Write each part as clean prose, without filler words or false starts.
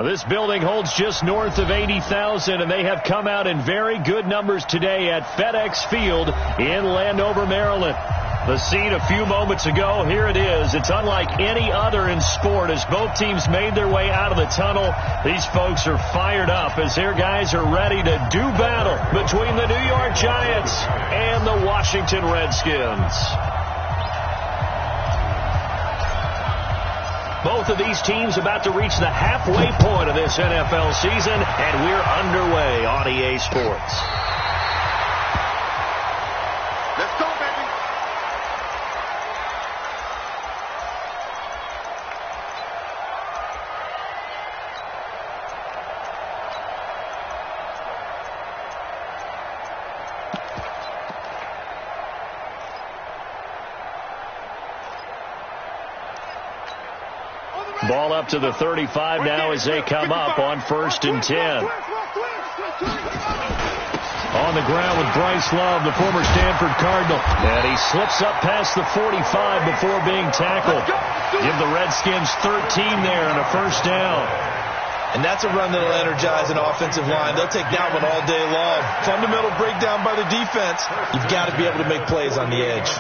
This building holds just north of 80,000, and they have come out in very good numbers today at FedEx Field in Landover, Maryland. The scene a few moments ago, here it is. It's unlike any other in sport as both teams made their way out of the tunnel. These folks are fired up as their guys are ready to do battle between the New York Giants and the Washington Redskins. Both of these teams about to reach the halfway point of this NFL season, and we're underway on EA Sports. Let's go, baby. Ball up to the 35 now as they come up on 1st and 10. On the ground with Bryce Love, the former Stanford Cardinal. And he slips up past the 45 before being tackled. Give the Redskins 13 there and a first down. And that's a run that'll energize an offensive line. They'll take that one all day long. Fundamental breakdown by the defense. You've got to be able to make plays on the edge.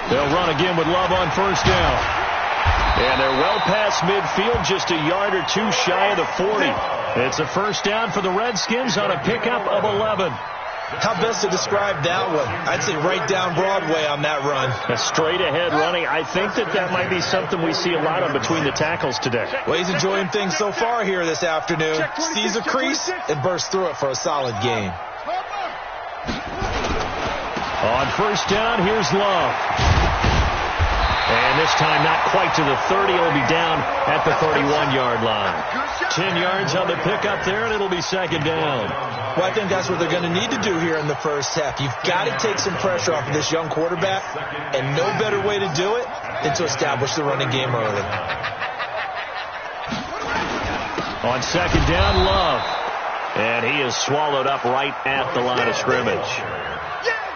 They'll run again with Love on first down. And they're well past midfield, just a yard or two shy of the 40. It's a first down for the Redskins on a pickup of 11. How best to describe that one? I'd say right down Broadway on that run. A straight ahead running. I think that might be something we see a lot of between the tackles today. Well, he's enjoying things so far here this afternoon. Sees a crease and bursts through it for a solid gain. On first down, here's Love. And this time not quite to the 30. It'll be down at the 31-yard line. 10 yards on the pickup there, and it'll be second down. Well, I think that's what they're going to need to do here in the first half. You've got to take some pressure off of this young quarterback, and no better way to do it than to establish the running game early. On second down, Love. And he is swallowed up right at the line of scrimmage.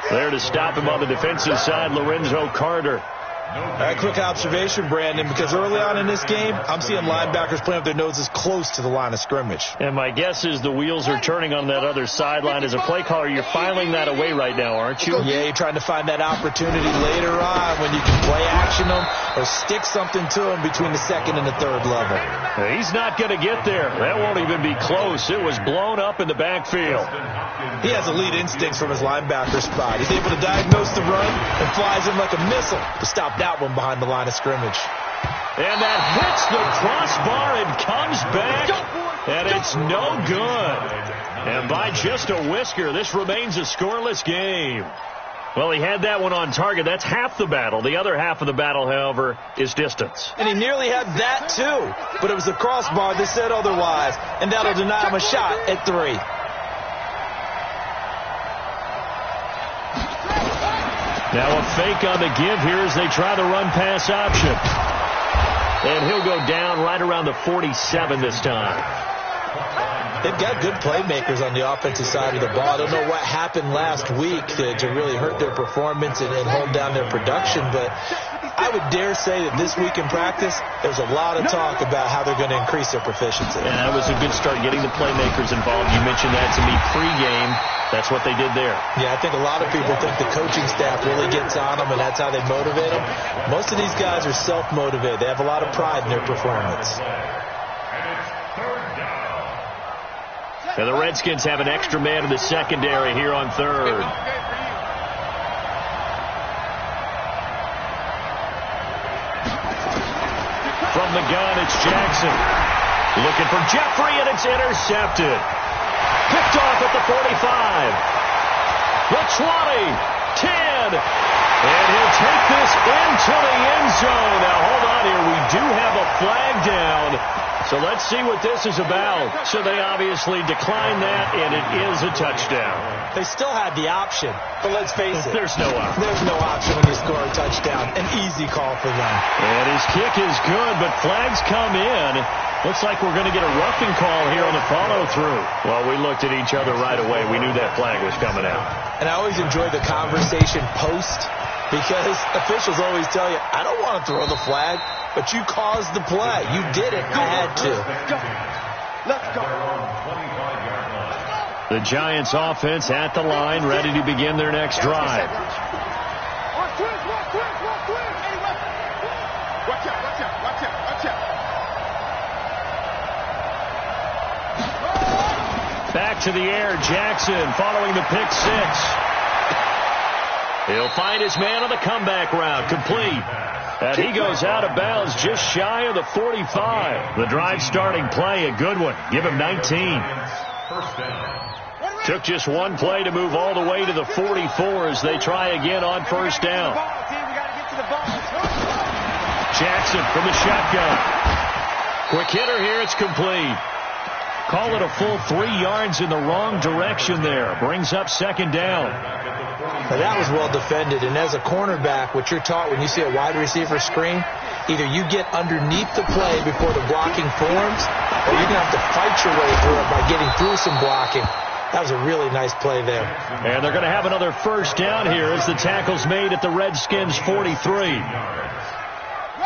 There to stop him on the defensive side, Lorenzo Carter. All right, quick observation, Brandon, because early on in this game, I'm seeing linebackers playing with their noses close to the line of scrimmage. And my guess is the wheels are turning on that other sideline. As a play caller, you're filing that away right now, aren't you? Yeah, you're trying to find that opportunity later on when you can play action them or stick something to them between the second and the third level. He's not going to get there. That won't even be close. It was blown up in the backfield. He has elite instincts from his linebacker spot. He's able to diagnose the run and flies in like a missile to stop that one behind the line of scrimmage. And that hits the crossbar and comes back, and it's no good. And by just a whisker, this remains a scoreless game. Well, he had that one on target. That's half the battle. The other half of the battle, however, is distance. And he nearly had that, too. But it was the crossbar that said otherwise, and that'll deny him a shot at 3. Now a fake on the give here as they try the run-pass option. And he'll go down right around the 47 this time. They've got good playmakers on the offensive side of the ball. I don't know what happened last week to really hurt their performance and hold down their production, but I would dare say that this week in practice, there's a lot of talk about how they're going to increase their proficiency. And that was a good start, getting the playmakers involved. You mentioned that to me pregame. That's what they did there. Yeah, I think a lot of people think the coaching staff really gets on them, and that's how they motivate them. Most of these guys are self-motivated. They have a lot of pride in their performance. And the Redskins have an extra man in the secondary here on third. From the gun, it's Jackson. Looking for Jeffrey, and it's intercepted. Picked off at the 45. The 20, 10. And he'll take this into the end zone. Now, hold on here. We do have a flag down. So let's see what this is about. So they obviously declined that, and it is a touchdown. They still had the option, but let's face it. There's no option. There's no option when you score a touchdown. touchdown. An easy call for them. And his kick is good, but flags come in. Looks like we're going to get a roughing call here on the follow-through. Well, we looked at each other right away. We knew that flag was coming out. And I always enjoy the conversation post, because officials always tell you, I don't want to throw the flag, but you caused the play. You did it. I had to. Let's go. The Giants offense at the line, ready to begin their next drive. Watch out. Back to the air, Jackson following the pick six. He'll find his man on the comeback route, complete. And he goes out of bounds just shy of the 45. The drive starting play, a good one. Give him 19. First down. Took just one play to move all the way to the 44 as they try again on first down. Jackson from the shotgun. Quick hitter here, it's complete. Call it a full 3 yards in the wrong direction there. Brings up second down. Now that was well defended, and as a cornerback, what you're taught when you see a wide receiver screen, either you get underneath the play before the blocking forms, or you're going to have to fight your way through it by getting through some blocking. That was a really nice play there. And they're going to have another first down here as the tackle's made at the Redskins' 43.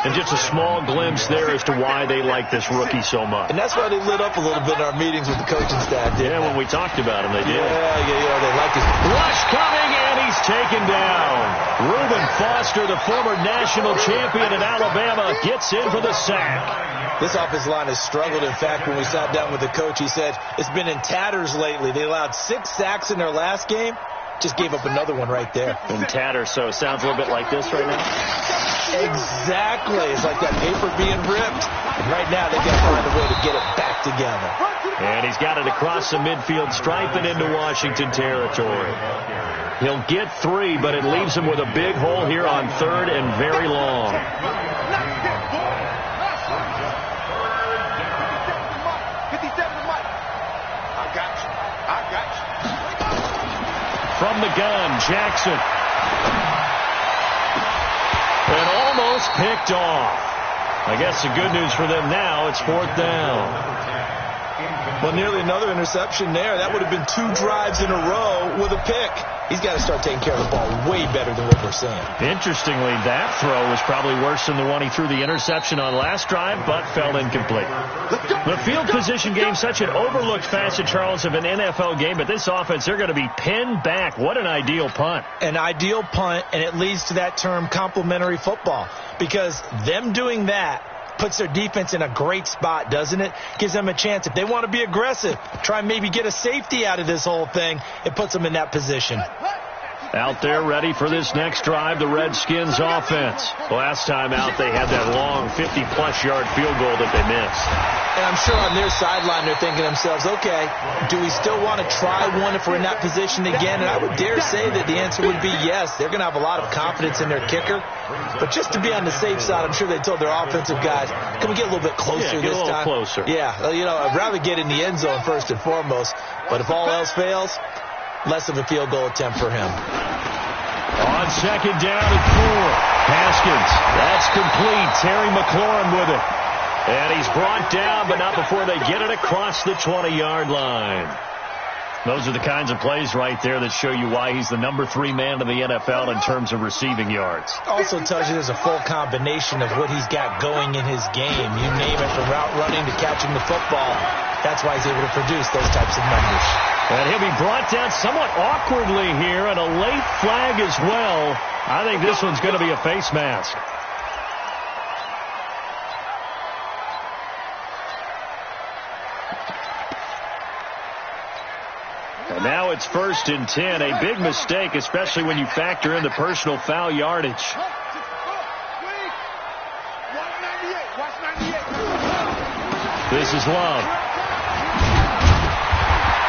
And just a small glimpse there as to why they like this rookie so much. And that's why they lit up a little bit in our meetings with the coaching staff, didn't when we talked about him, they did. Yeah, they like his rush coming, and he's taken down. Reuben Foster, the former national champion at Alabama, gets in for the sack. This offensive line has struggled. In fact, when we sat down with the coach, he said it's been in tatters lately. They allowed 6 sacks in their last game. Just gave up another one right there. In tatters, so it sounds a little bit like this right now. Exactly. It's like that paper being ripped. And right now, they've got to find a way to get it back together. And he's got it across the midfield stripe and into Washington territory. He'll get 3, but it leaves him with a big hole here on 3rd and very long. From the gun, Jackson. And almost picked off. I guess the good news for them now, it's 4th down. Well, nearly another interception there. That would have been 2 drives in a row with a pick. He's got to start taking care of the ball way better than what we're seeing. Interestingly, that throw was probably worse than the one he threw the interception on last drive, but fell incomplete. The field position game, such an overlooked facet, Charles, of an NFL game, but this offense, they're going to be pinned back. What an ideal punt. An ideal punt, and it leads to that term complementary football, because them doing that puts their defense in a great spot, doesn't it? Gives them a chance. If they want to be aggressive, try and maybe get a safety out of this whole thing, it puts them in that position. Out there ready for this next drive, the Redskins offense. Last time out, they had that long 50-plus yard field goal that they missed. And I'm sure on their sideline, they're thinking to themselves, okay, do we still want to try one if we're in that position again? And I would dare say that the answer would be yes. They're going to have a lot of confidence in their kicker. But just to be on the safe side, I'm sure they told their offensive guys, can we get a little bit closer this time? Get a little closer. Yeah, I'd rather get in the end zone first and foremost. But if all else fails, less of a field goal attempt for him. On second down and 4. Haskins, that's complete. Terry McLaurin with it. And he's brought down, but not before they get it across the 20-yard line. Those are the kinds of plays right there that show you why he's the number 3 man in the NFL in terms of receiving yards. Also tells you there's a full combination of what he's got going in his game. You name it, from route running to catching the football. That's why he's able to produce those types of numbers. And he'll be brought down somewhat awkwardly here, and a late flag as well. I think this one's going to be a face mask. And now it's 1st and 10. A big mistake, especially when you factor in the personal foul yardage. This is Love.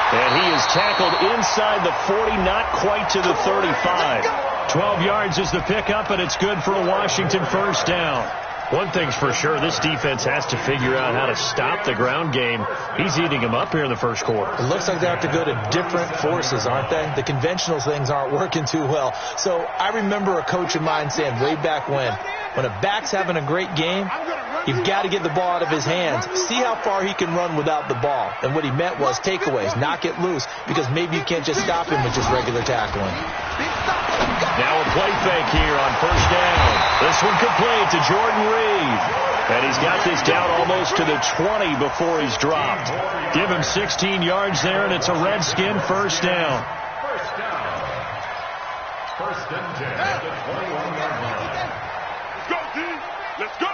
And he is tackled inside the 40, not quite to the 35. 12 yards is the pickup, and it's good for a Washington first down. One thing's for sure, this defense has to figure out how to stop the ground game. He's eating them up here in the first quarter. It looks like they have to go to different forces, aren't they? The conventional things aren't working too well. So I remember a coach of mine saying way back when a back's having a great game, you've got to get the ball out of his hands. See how far he can run without the ball. And what he meant was takeaways, knock it loose, because maybe you can't just stop him with just regular tackling. Now a play fake here on first down. This one complete to Jordan Reed. And he's got this down almost to the 20 before he's dropped. Give him 16 yards there, and it's a Redskin first down. First and 10 at the 21-yard line. Let's go, D. Let's go.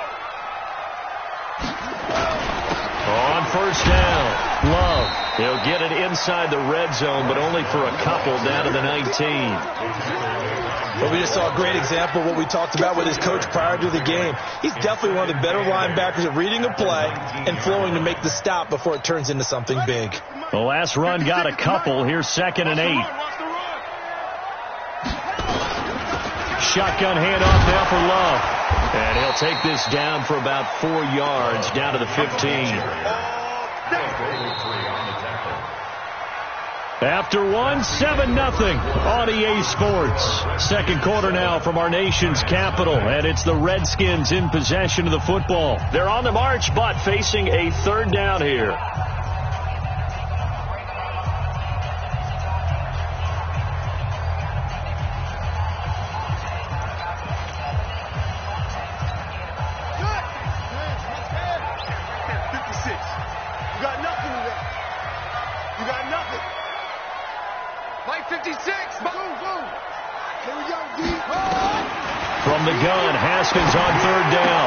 On first down, Love. He'll get it inside the red zone, but only for a couple down to the 19. But we just saw a great example of what we talked about with his coach prior to the game. He's definitely one of the better linebackers at reading a play and flowing to make the stop before it turns into something big. The last run got a couple. Here's 2nd and 8. Shotgun handoff now for Love. And he'll take this down for about 4 yards, down to the 15. After one, 7-0 on EA Sports. Second quarter now from our nation's capital, and it's the Redskins in possession of the football. They're on the march, but facing a third down here. From the gun, Haskins on third down.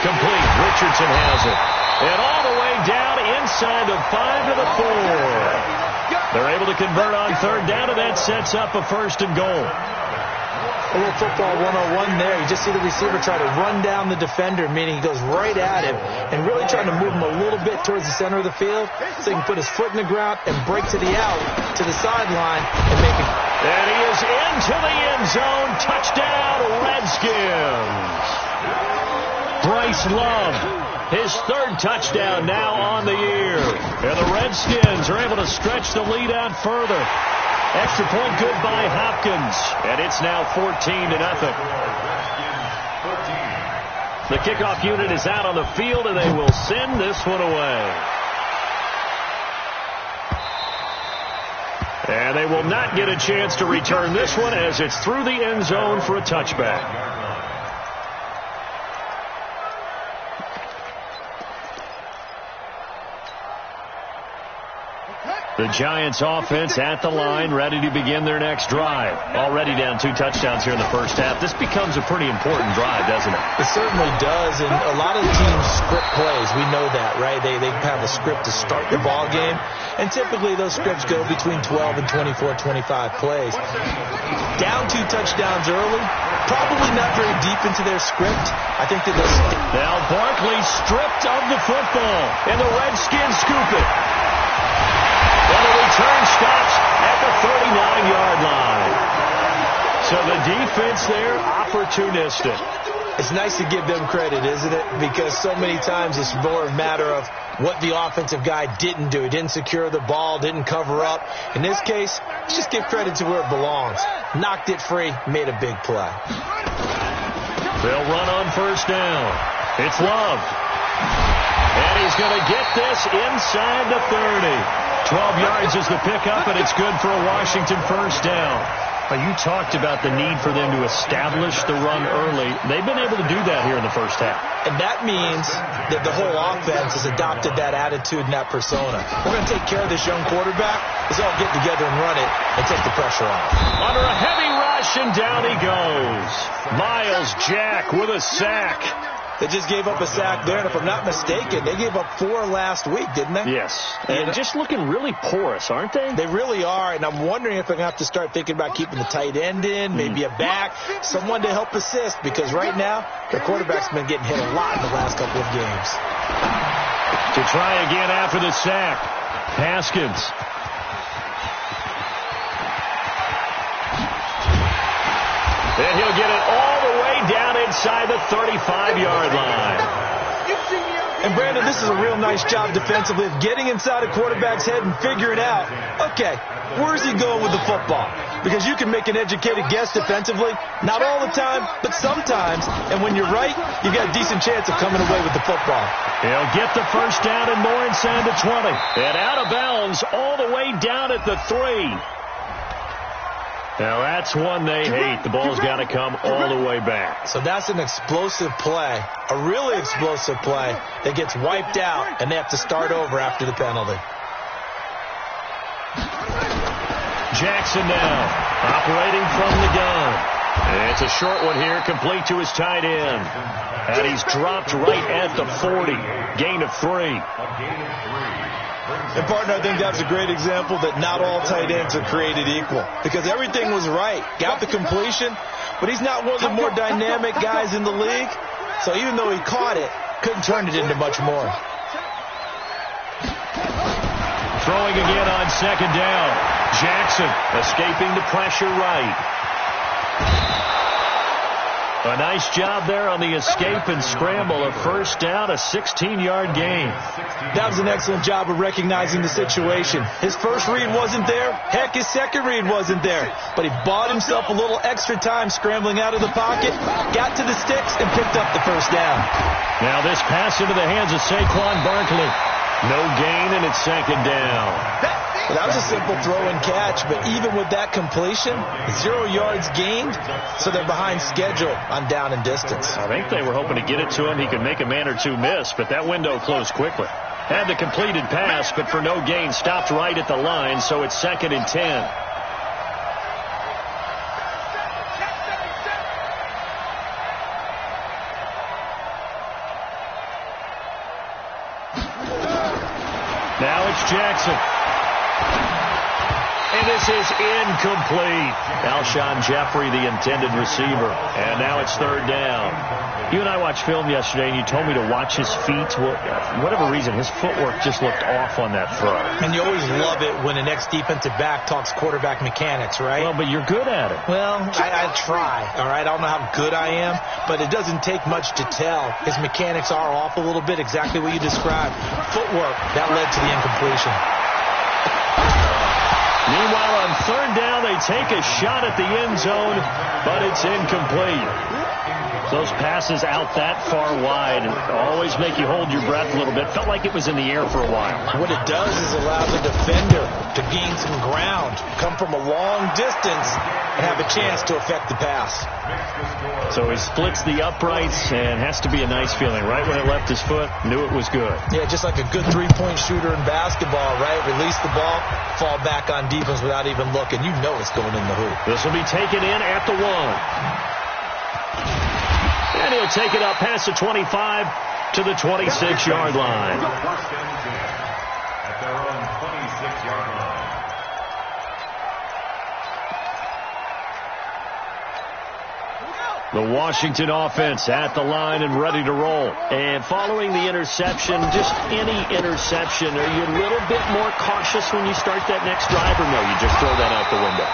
Complete. Richardson has it. And all the way down inside the 5 to the 4. They're able to convert on third down, and that sets up a first and goal. A little football 101 there. You just see the receiver try to run down the defender, meaning he goes right at him and really trying to move him a little bit towards the center of the field so he can put his foot in the ground and break to the out, to the sideline, and make it. And he is into the end zone. Touchdown, Redskins. Bryce Love, his third touchdown now on the year. And the Redskins are able to stretch the lead out further. Extra point good by Hopkins. And it's now 14-0. The kickoff unit is out on the field, and they will send this one away. And they will not get a chance to return this one as it's through the end zone for a touchback. The Giants offense at the line, ready to begin their next drive. Already down 2 touchdowns here in the first half. This becomes a pretty important drive, doesn't it? It certainly does, and a lot of the teams script plays. We know that, right? They have a script to start the ball game, and typically those scripts go between 12 and 24, 25 plays. Down 2 touchdowns early, probably not very deep into their script. I think that those... Now Barkley stripped of the football, and the Redskins scoop it. And the return stops at the 39-yard line. So the defense there, opportunistic. It's nice to give them credit, isn't it? Because so many times it's more a matter of what the offensive guy didn't do. He didn't secure the ball, didn't cover up. In this case, let's just give credit to where it belongs. Knocked it free, made a big play. They'll run on first down. It's Love. And he's going to get this inside the 30. 12 yards is the pickup, and it's good for a Washington first down. You talked about the need for them to establish the run early. They've been able to do that here in the first half. And that means that the whole offense has adopted that attitude and that persona. We're going to take care of this young quarterback. Let's all get together and run it and take the pressure off. Under a heavy rush, and down he goes. Myles Jack with a sack. They just gave up a sack there, and if I'm not mistaken, they gave up 4 last week, didn't they? Yes. And just looking really porous, aren't they? They really are, and I'm wondering if they're going to have to start thinking about keeping the tight end in, maybe a back, someone to help assist, because right now, their quarterback's been getting hit a lot in the last couple of games. To try again after the sack, Haskins. And he'll get it all the way down inside the 35-yard line. And, Brandon, this is a real nice job defensively of getting inside a quarterback's head and figuring out, okay, where's he going with the football? Because you can make an educated guess defensively, not all the time, but sometimes. And when you're right, you've got a decent chance of coming away with the football. He'll get the first down and more inside the 20. And out of bounds all the way down at the 3. Now, that's one they hate. The ball's got to come all the way back. So that's an explosive play, a really explosive play that gets wiped out, and they have to start over after the penalty. Jackson now, operating from the gun. And it's a short one here, complete to his tight end. And he's dropped right at the 40. Gain of 3. And, partner, I think that's a great example that not all tight ends are created equal. Because everything was right. Got the completion, but he's not one of the more dynamic guys in the league. So even though he caught it, couldn't turn it into much more. Throwing again on second down. Jackson escaping the pressure right. A nice job there on the escape and scramble. A first down, a 16-yard gain. That was an excellent job of recognizing the situation. His first read wasn't there. Heck, his second read wasn't there. But he bought himself a little extra time scrambling out of the pocket, got to the sticks, and picked up the first down. Now this pass into the hands of Saquon Barkley. No gain, and it's second down. Well, that was a simple throw and catch, but even with that completion, 0 yards gained, so they're behind schedule on down and distance. I think they were hoping to get it to him. He could make a man or two miss, but that window closed quickly. Had the completed pass, but for no gain, stopped right at the line, so it's 2nd and 10. Now it's Jackson. And this is incomplete. Alshon Jeffrey, the intended receiver. And now it's 3rd down. You and I watched film yesterday, and you told me to watch his feet. Well, for whatever reason, his footwork just looked off on that throw. And you always love it when an ex-defensive back talks quarterback mechanics, right? Well, but you're good at it. Well, I try, all right? I don't know how good I am, but it doesn't take much to tell. His mechanics are off a little bit, exactly what you described. Footwork, that led to the incompletion. Meanwhile, on 3rd down, they take a shot at the end zone, but it's incomplete. Those passes out that far wide always make you hold your breath a little bit. Felt like it was in the air for a while. What it does is allow the defender to gain some ground, come from a long distance, and have a chance to affect the pass. So he splits the uprights, and has to be a nice feeling. Right when it left his foot, knew it was good. Yeah, just like a good three-point shooter in basketball, right? Release the ball, fall back on defense without even looking. You know it's going in the hoop. This will be taken in at the 1. And he'll take it up past the 25 to the 26-yard line. At their own 26-yard line. The Washington offense at the line and ready to roll. And following the interception, just any interception, are you a little bit more cautious when you start that next drive, or no, you just throw that out the window?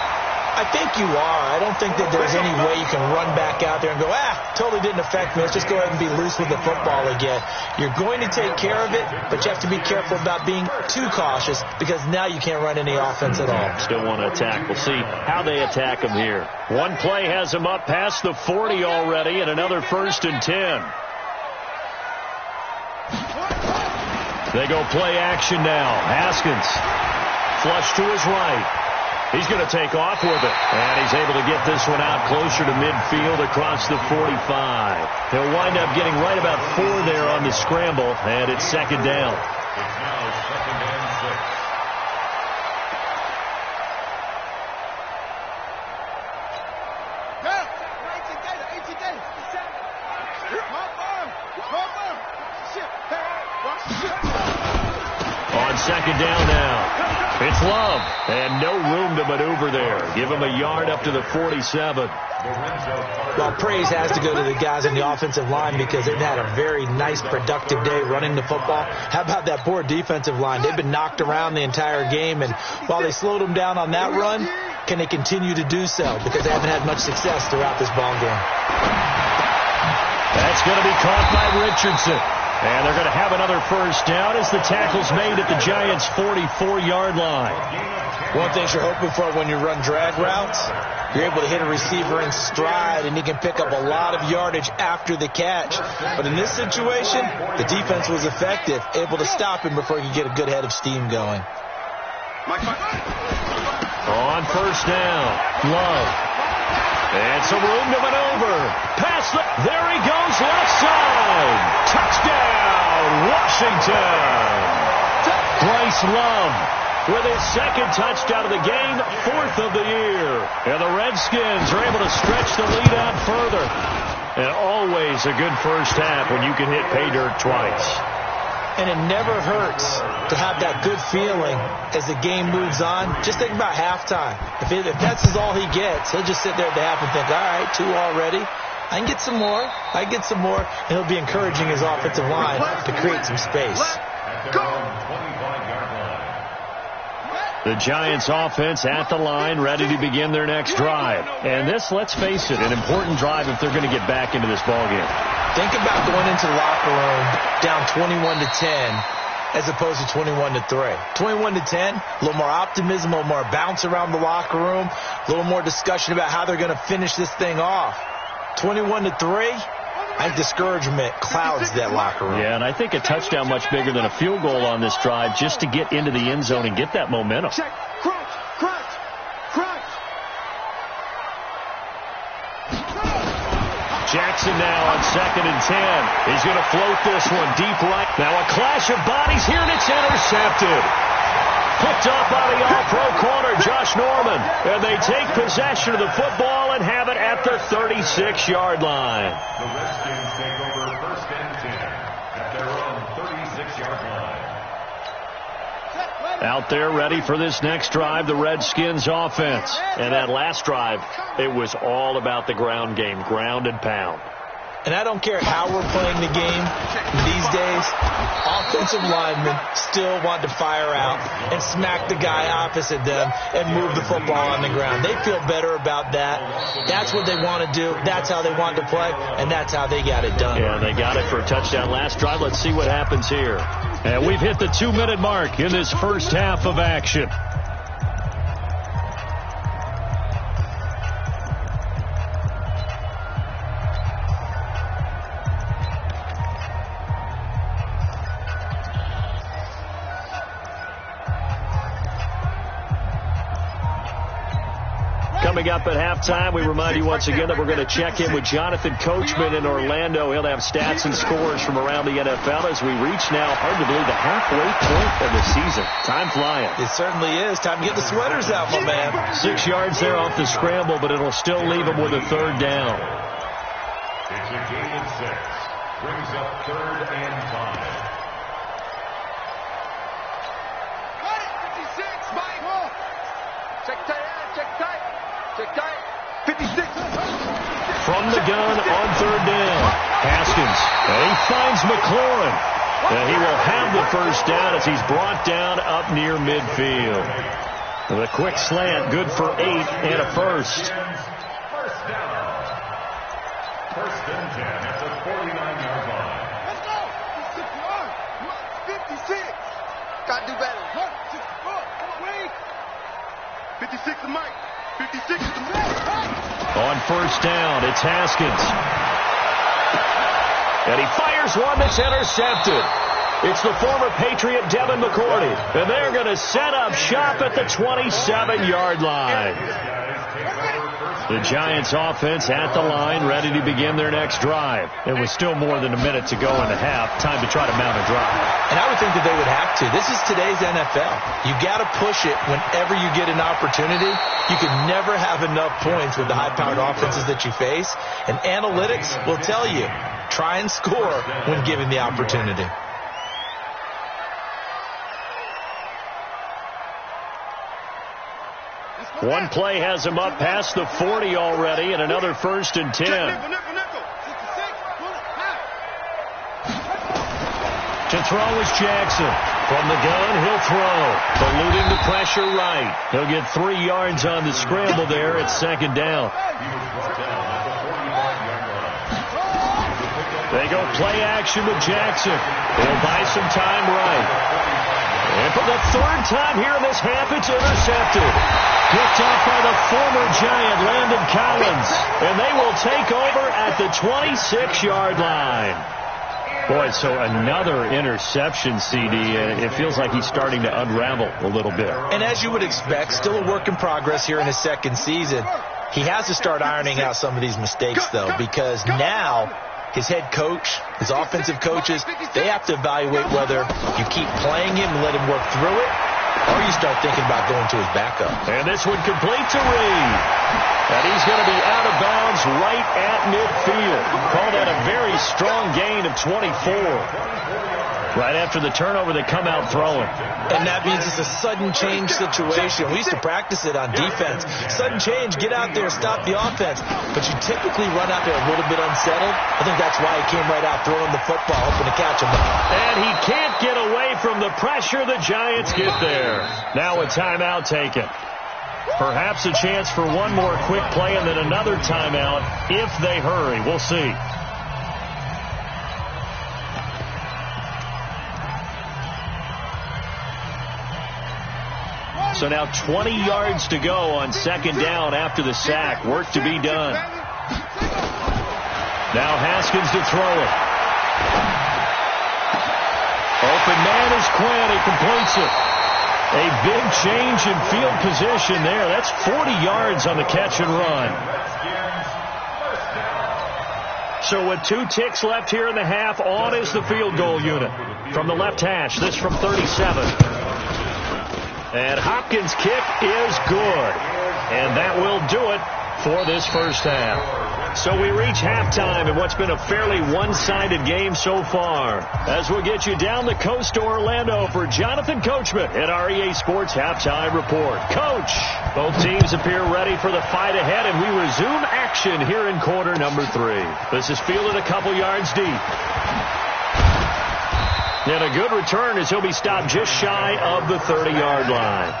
I think you are. I don't think that there's any way you can run back out there and go, totally didn't affect me. Let's just go ahead and be loose with the football again. You're going to take care of it, but you have to be careful about being too cautious because now you can't run any offense at all. Still want to attack. We'll see how they attack him here. One play has him up past the 40 already, and another 1st and 10. They go play action now. Haskins flush to his right. He's going to take off with it, and he's able to get this one out closer to midfield across the 45. He'll wind up getting right about 4 there on the scramble, and it's 2nd down. It's now 2nd and 6. On 2nd down now. It's Love, and no room to maneuver there. Give him a yard up to the 47. Well, praise has to go to the guys on the offensive line because they've had a very nice, productive day running the football. How about that poor defensive line? They've been knocked around the entire game, and while they slowed them down on that run, can they continue to do so? Because they haven't had much success throughout this ball game. It's going to be caught by Richardson. And they're going to have another first down as the tackle's made at the Giants' 44-yard line. One thing you're hoping for when you run drag routes, you're able to hit a receiver in stride, and he can pick up a lot of yardage after the catch. But in this situation, the defense was effective, able to stop him before he could get a good head of steam going. On first down, Love. And some room to maneuver. There he goes, left side. Touchdown, Washington. Bryce Love with his second touchdown of the game, 4th of the year. And the Redskins are able to stretch the lead out further. And always a good first half when you can hit pay dirt twice. And it never hurts to have that good feeling as the game moves on. Just think about halftime. If that's all he gets, he'll just sit there at the half and think, all right, 2 already. I can get some more. And he'll be encouraging his offensive line to create some space. The Giants offense at the line, ready to begin their next drive. And this, let's face it, an important drive if they're going to get back into this ballgame. Think about going into the locker room down 21-10 as opposed to 21-3. 21-10, a little more optimism, a little more bounce around the locker room, a little more discussion about how they're going to finish this thing off. 21-3, I think discouragement clouds that locker room. Yeah, and I think a touchdown much bigger than a field goal on this drive just to get into the end zone and get that momentum. Check. Crunch. Jackson now on 2nd and 10. He's going to float this one deep right. Now a clash of bodies here, and it's intercepted. Picked up by the all-pro corner, Josh Norman. And they take possession of the football and have it at the 36-yard line. The Redskins take over 1st and 10 at their own 36-yard line. Out there ready for this next drive, the Redskins offense. And that last drive, it was all about the ground game, ground and pound. And I don't care how we're playing the game these days, offensive linemen still want to fire out and smack the guy opposite them and move the football on the ground. They feel better about that. That's what they want to do. That's how they want to play, and that's how they got it done. Yeah, they got it for a touchdown last drive. Let's see what happens here. And we've hit the 2-minute mark in this first half of action. Coming up at halftime, we remind you once again that we're going to check in with Jonathan Coachman in Orlando. He'll have stats and scores from around the NFL as we reach now, hard to believe, the halfway point of the season. Time flying. It certainly is. Time to get the sweaters out, my man. 6 yards there off the scramble, but it'll still leave him with a 3rd down. It's a gain of 6. Brings up 3rd and 5. Check tight. 56. From the gun on 3rd down. Haskins. And he finds McLaurin. And he will have the first down as he's brought down up near midfield. The quick slant, good for 8 and a first. First down. 1st and 10 at the 49-yard line. Let's go. 56. Gotta do better. 56 to Mike. 56 to Mike. On first down, it's Haskins. And he fires one that's intercepted. It's the former Patriot Devin McCourty. And they're going to set up shop at the 27-yard line. The Giants offense at the line, ready to begin their next drive. It was still more than a minute to go in the half. Time to try to mount a drive. And I would think that they would have to. This is today's NFL. You got to push it whenever you get an opportunity. You can never have enough points with the high-powered offenses that you face. And analytics will tell you, try and score when given the opportunity. One play has him up past the 40 already, and another 1st and 10. To throw is Jackson. From the gun, he'll throw. Eluding the pressure right. He'll get 3 yards on the scramble there at 2nd down. He was brought down at the 45-yard line. They go play action with Jackson. He'll buy some time right. And for the third time here in this half, it's intercepted. Picked off by the former Giant, Landon Collins. And they will take over at the 26-yard line. Boy, so another interception, CD. It feels like he's starting to unravel a little bit. And as you would expect, still a work in progress here in his second season. He has to start ironing out some of these mistakes, though, because now his head coach, his offensive coaches, they have to evaluate whether you keep playing him and let him work through it, or you start thinking about going to his backup. And this one complete to Reed. And he's going to be out of bounds right at midfield. Call that a very strong gain of 24. Right after the turnover, they come out throwing. And that means it's a sudden change situation. We used to practice it on defense. Sudden change, get out there, stop the offense. But you typically run out there a little bit unsettled. I think that's why he came right out throwing the football, hoping to catch him. And he can't get away from the pressure. The Giants get there. Now a timeout taken. Perhaps a chance for one more quick play and then another timeout if they hurry. We'll see. So now 20 yards to go on second down after the sack. Work to be done. Now Haskins to throw it. Open man is Quinn. He completes it. A big change in field position there. That's 40 yards on the catch and run. So with 2 ticks left here in the half, on is the field goal unit. From the left hash, this from 37. And Hopkins' kick is good. And that will do it for this first half. So we reach halftime in what's been a fairly one-sided game so far. As we'll get you down the coast to Orlando for Jonathan Coachman at our EA Sports Halftime Report. Coach, both teams appear ready for the fight ahead, and we resume action here in quarter number 3. This is fielded a couple yards deep. And a good return as he'll be stopped just shy of the 30-yard line.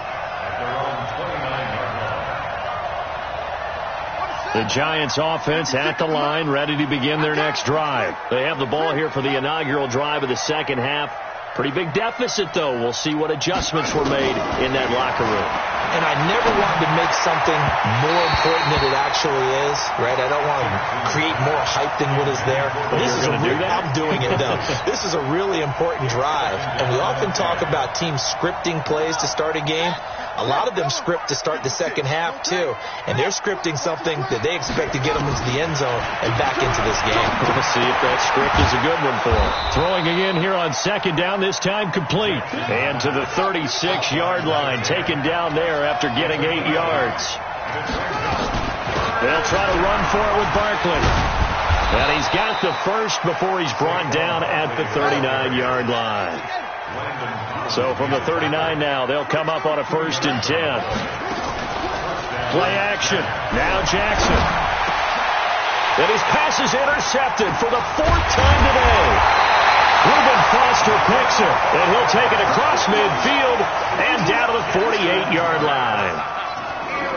The Giants offense at the line, ready to begin their next drive. They have the ball here for the inaugural drive of the second half. Pretty big deficit, though. We'll see what adjustments were made in that locker room. And I never wanted to make something more important than it actually is, right? I don't want to create more hype than what is there. But this is I'm doing it, though. This is a really important drive. And we often talk about teams scripting plays to start a game. A lot of them script to start the second half, too. And they're scripting something that they expect to get them into the end zone and back into this game. We'll see if that script is a good one for them. Throwing again here on second down, this time complete. And to the 36-yard line, taken down there after getting 8 yards. They'll try to run for it with Barkley. And he's got the first before he's brought down at the 39-yard line. So from the 39 now, they'll come up on a 1st and 10. Play action. Now Jackson. And his pass is intercepted for the 4th time today. Reuben Foster picks it, and he'll take it across midfield and down to the 48-yard line.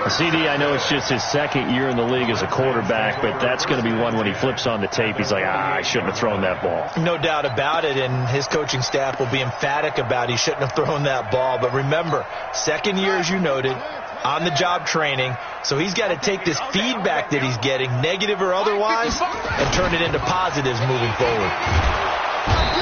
CD, I know it's just his second year in the league as a quarterback, but that's going to be one when he flips on the tape. He's like, I shouldn't have thrown that ball. No doubt about it, and his coaching staff will be emphatic about he shouldn't have thrown that ball. But remember, second year, as you noted, on-the-job training, so he's got to take this feedback that he's getting, negative or otherwise, and turn it into positives moving forward.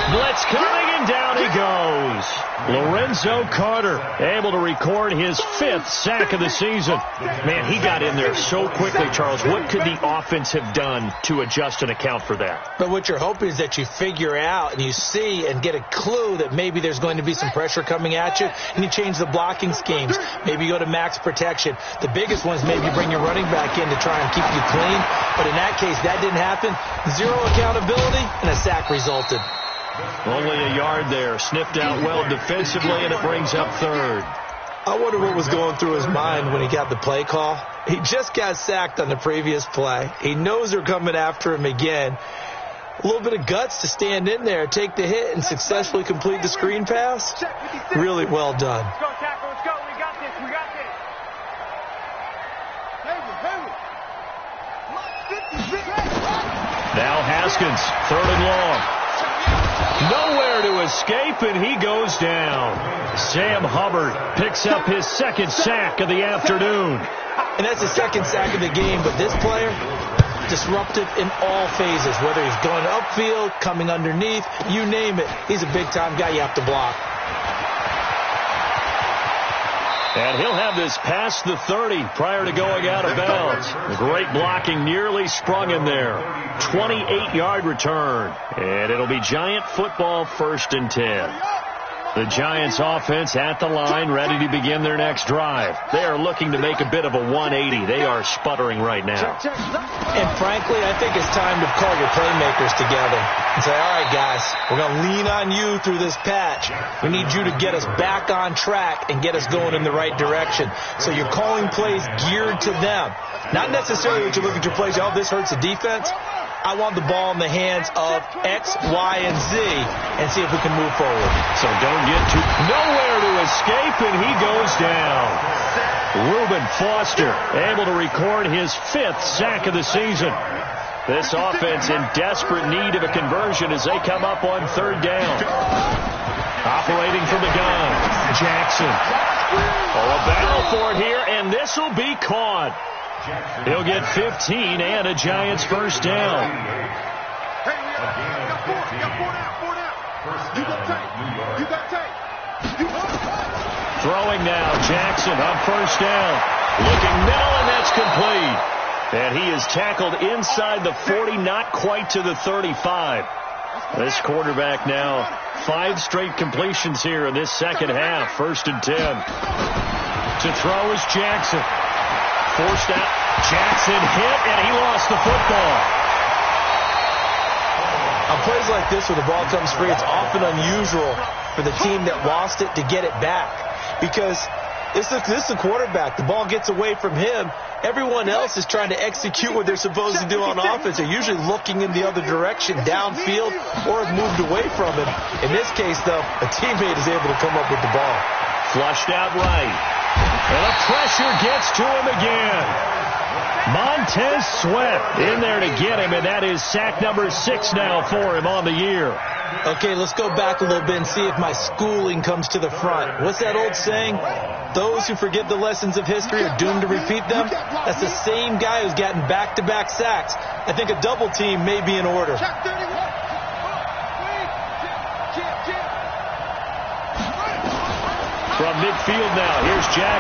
Blitz coming, and down he goes. Lorenzo Carter able to record his 5th sack of the season. Man, he got in there so quickly, Charles. What could the offense have done to adjust and account for that? But what you're hoping is that you figure out and you see and get a clue that maybe there's going to be some pressure coming at you, and you change the blocking schemes. Maybe you go to max protection. The biggest one is maybe you bring your running back in to try and keep you clean. But in that case, that didn't happen. 0 accountability, and a sack resulted. Only a yard there. Sniffed out well defensively, and it brings up 3rd. I wonder what was going through his mind when he got the play call. He just got sacked on the previous play. He knows they're coming after him again. A little bit of guts to stand in there, take the hit, and successfully complete the screen pass. Really well done. Let's go, tackle. Let's go. We got this. We got this. Hurry. Now Haskins, 3rd and long. Nowhere to escape, and he goes down. Sam Hubbard picks up his 2nd sack of the afternoon. And that's the 2nd sack of the game, but this player, disruptive in all phases, whether he's going upfield, coming underneath, you name it. He's a big-time guy you have to block. And he'll have this past the 30 prior to going out of bounds. Great blocking, nearly sprung in there. 28-yard return. And it'll be Giant football, 1st and 10. The Giants offense at the line, ready to begin their next drive. They are looking to make a bit of a 180. They are sputtering right now. And frankly, I think it's time to call your playmakers together and say, all right, guys, we're going to lean on you through this patch. We need you to get us back on track and get us going in the right direction. So you're calling plays geared to them. Not necessarily that you look at your plays, oh, this hurts the defense. I want the ball in the hands of X, Y, and Z and see if we can move forward. So don't get too nowhere to escape, and he goes down. Reuben Foster able to record his 5th sack of the season. This offense in desperate need of a conversion as they come up on 3rd down. Operating from the gun, Jackson. Oh, a battle for it here, and this will be caught. He'll get 15 and a Giants 1st down. Hey, we got 4 now. You got tape. Throwing now, Jackson on 1st down. Looking middle, and that's complete. And he is tackled inside the 40, not quite to the 35. This quarterback now, 5 straight completions here in this 2nd half. 1st and 10. To throw is Jackson. Forced out. Jackson hit, and he lost the football. On plays like this where the ball comes free, it's often unusual for the team that lost it to get it back. Because this is the quarterback. The ball gets away from him. Everyone else is trying to execute what they're supposed to do on offense. They're usually looking in the other direction, downfield, or have moved away from him. In this case, though, a teammate is able to come up with the ball. Flushed out right. And the pressure gets to him again. Montez Sweat in there to get him, and that is sack number 6 now for him on the year. Okay, let's go back a little bit and see if my schooling comes to the front. What's that old saying? Those who forget the lessons of history are doomed to repeat them. That's the same guy who's gotten back-to-back sacks. I think a double team may be in order. From midfield now, here's Jackson.